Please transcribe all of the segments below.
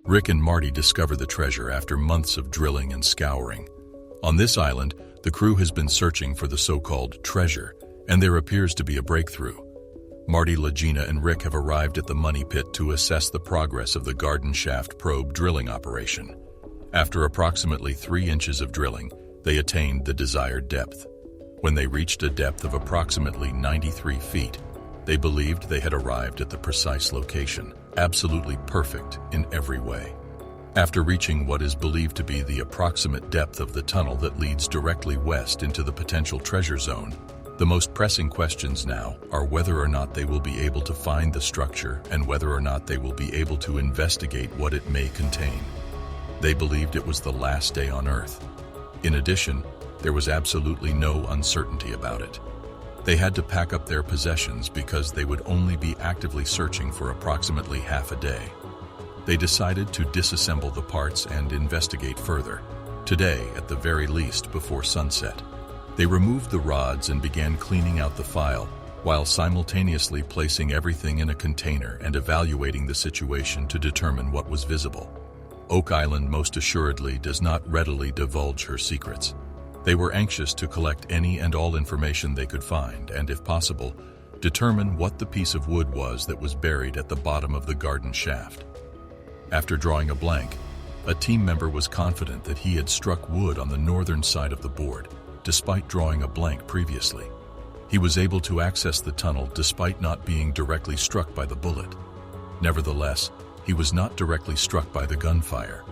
Rick and Marty discover the treasure after months of drilling and scouring. On this island, the crew has been searching for the so-called treasure, and there appears to be a breakthrough. Marty, Lagina, and Rick have arrived at the money pit to assess the progress of the garden shaft probe drilling operation. After approximately 3 inches of drilling, they attained the desired depth. When they reached a depth of approximately 93 feet, they believed they had arrived at the precise location, absolutely perfect in every way. After reaching what is believed to be the approximate depth of the tunnel that leads directly west into the potential treasure zone, the most pressing questions now are whether or not they will be able to find the structure and whether or not they will be able to investigate what it may contain. They believed it was the last day on Earth. In addition, there was absolutely no uncertainty about it. They had to pack up their possessions because they would only be actively searching for approximately half a day. They decided to disassemble the parts and investigate further, today at the very least before sunset. They removed the rods and began cleaning out the file, while simultaneously placing everything in a container and evaluating the situation to determine what was visible. Oak Island most assuredly does not readily divulge her secrets. They were anxious to collect any and all information they could find and, if possible, determine what the piece of wood was that was buried at the bottom of the garden shaft. After drawing a blank, a team member was confident that he had struck wood on the northern side of the board, despite drawing a blank previously. He was able to access the tunnel despite not being directly struck by the bullet. Nevertheless, he was not directly struck by the gunfire.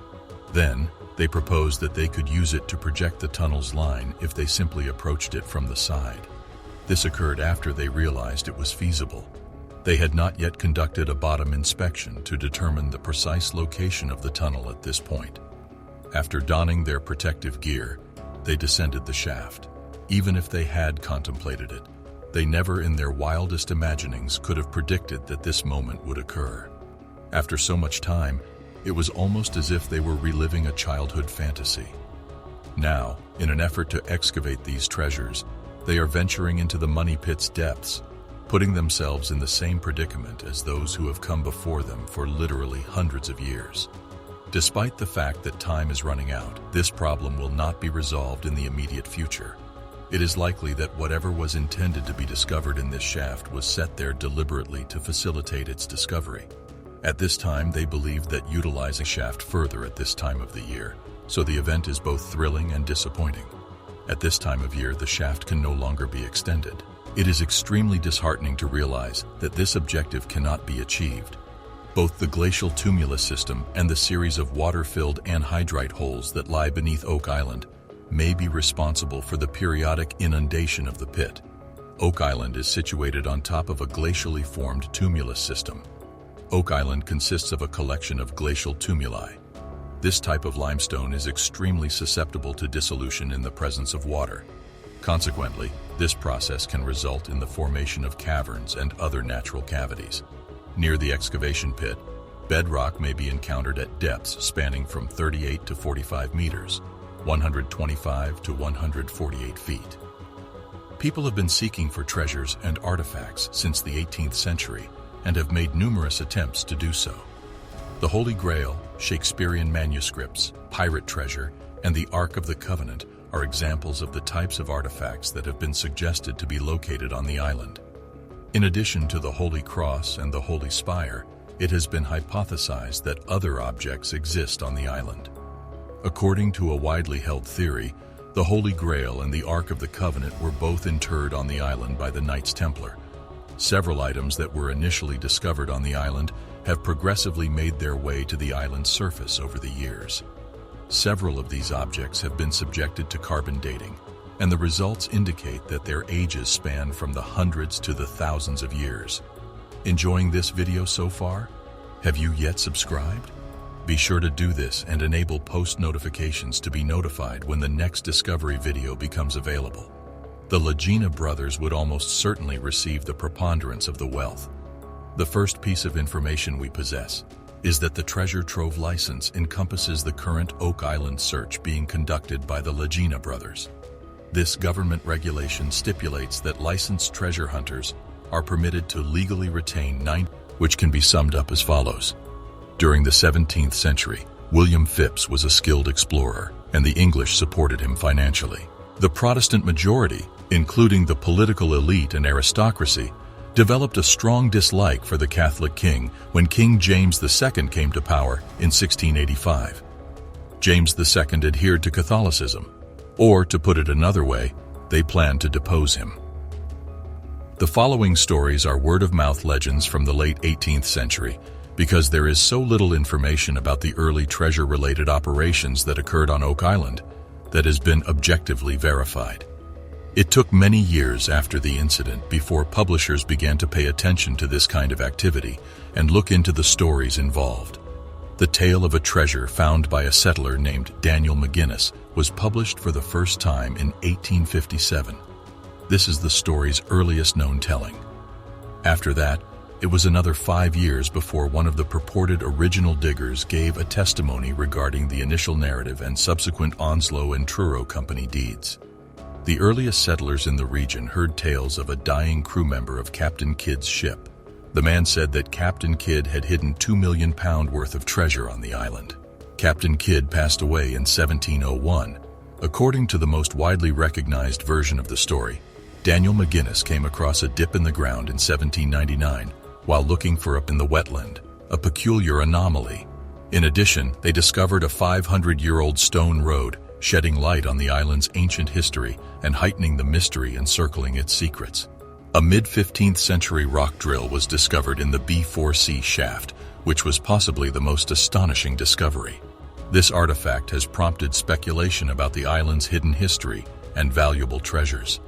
Then, they proposed that they could use it to project the tunnel's line if they simply approached it from the side. This occurred after they realized it was feasible. They had not yet conducted a bottom inspection to determine the precise location of the tunnel at this point. After donning their protective gear, they descended the shaft. Even if they had contemplated it, they never in their wildest imaginings could have predicted that this moment would occur. After so much time, it was almost as if they were reliving a childhood fantasy. Now, in an effort to excavate these treasures, they are venturing into the money pit's depths, putting themselves in the same predicament as those who have come before them for literally hundreds of years. Despite the fact that time is running out, this problem will not be resolved in the immediate future. It is likely that whatever was intended to be discovered in this shaft was set there deliberately to facilitate its discovery. At this time, they believed that utilizing the shaft further at this time of the year, so the event is both thrilling and disappointing. At this time of year, the shaft can no longer be extended. It is extremely disheartening to realize that this objective cannot be achieved. Both the glacial tumulus system and the series of water-filled anhydrite holes that lie beneath Oak Island may be responsible for the periodic inundation of the pit. Oak Island is situated on top of a glacially formed tumulus system. Oak Island consists of a collection of glacial tumuli. This type of limestone is extremely susceptible to dissolution in the presence of water. Consequently, this process can result in the formation of caverns and other natural cavities. Near the excavation pit, bedrock may be encountered at depths spanning from 38 to 45 meters, 125 to 148 feet. People have been seeking for treasures and artifacts since the 18th century and have made numerous attempts to do so. The Holy Grail, Shakespearean manuscripts, pirate treasure, and the Ark of the Covenant are examples of the types of artifacts that have been suggested to be located on the island. In addition to the Holy Cross and the Holy Spire, it has been hypothesized that other objects exist on the island. According to a widely held theory, the Holy Grail and the Ark of the Covenant were both interred on the island by the Knights Templar. Several items that were initially discovered on the island have progressively made their way to the island's surface over the years. Several of these objects have been subjected to carbon dating, and the results indicate that their ages span from the hundreds to the thousands of years. Enjoying this video so far? Have you yet subscribed? Be sure to do this and enable post notifications to be notified when the next discovery video becomes available. The Lagena brothers would almost certainly receive the preponderance of the wealth. The first piece of information we possess is that the treasure trove license encompasses the current Oak Island search being conducted by the Lagena brothers. This government regulation stipulates that licensed treasure hunters are permitted to legally retain 9, which can be summed up as follows. During the 17th century, William Phipps was a skilled explorer, and the English supported him financially. The Protestant majority, including the political elite and aristocracy, developed a strong dislike for the Catholic king when King James II came to power in 1685. James II adhered to Catholicism, or to put it another way, they planned to depose him. The following stories are word-of-mouth legends from the late 18th century because there is so little information about the early treasure-related operations that occurred on Oak Island that has been objectively verified. It took many years after the incident before publishers began to pay attention to this kind of activity and look into the stories involved. The tale of a treasure found by a settler named Daniel McGinnis was published for the first time in 1857. This is the story's earliest known telling. After that, it was another 5 years before one of the purported original diggers gave a testimony regarding the initial narrative and subsequent Onslow and Truro Company deeds. The earliest settlers in the region heard tales of a dying crew member of Captain Kidd's ship. The man said that Captain Kidd had hidden £2 million worth of treasure on the island. Captain Kidd passed away in 1701. According to the most widely recognized version of the story, Daniel McGinnis came across a dip in the ground in 1799 while looking for up in the wetland, a peculiar anomaly. In addition, they discovered a 500-year-old stone road, shedding light on the island's ancient history and heightening the mystery encircling its secrets. A mid-15th century rock drill was discovered in the B4C shaft, which was possibly the most astonishing discovery. This artifact has prompted speculation about the island's hidden history and valuable treasures.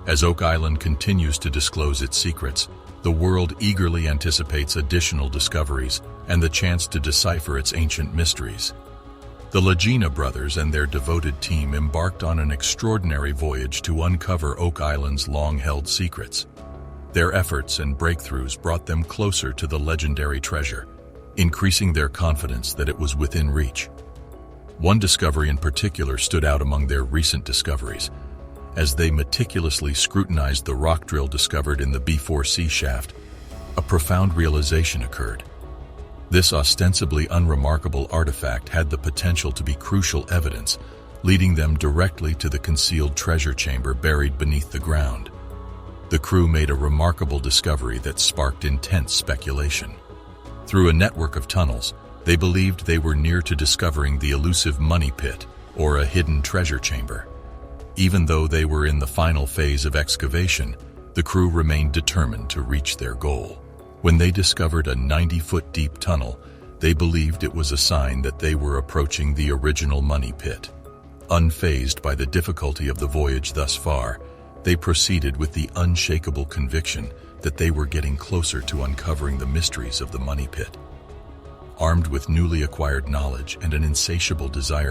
As Oak Island continues to disclose its secrets, the world eagerly anticipates additional discoveries and the chance to decipher its ancient mysteries. The Lagena brothers and their devoted team embarked on an extraordinary voyage to uncover Oak Island's long-held secrets. Their efforts and breakthroughs brought them closer to the legendary treasure, increasing their confidence that it was within reach. One discovery in particular stood out among their recent discoveries. As they meticulously scrutinized the rock drill discovered in the B4C shaft, a profound realization occurred. This ostensibly unremarkable artifact had the potential to be crucial evidence, leading them directly to the concealed treasure chamber buried beneath the ground. The crew made a remarkable discovery that sparked intense speculation. Through a network of tunnels, they believed they were near to discovering the elusive money pit, or a hidden treasure chamber. Even though they were in the final phase of excavation, the crew remained determined to reach their goal. When they discovered a 90-foot deep tunnel, they believed it was a sign that they were approaching the original money pit. Unfazed by the difficulty of the voyage thus far, they proceeded with the unshakable conviction that they were getting closer to uncovering the mysteries of the money pit. Armed with newly acquired knowledge and an insatiable desire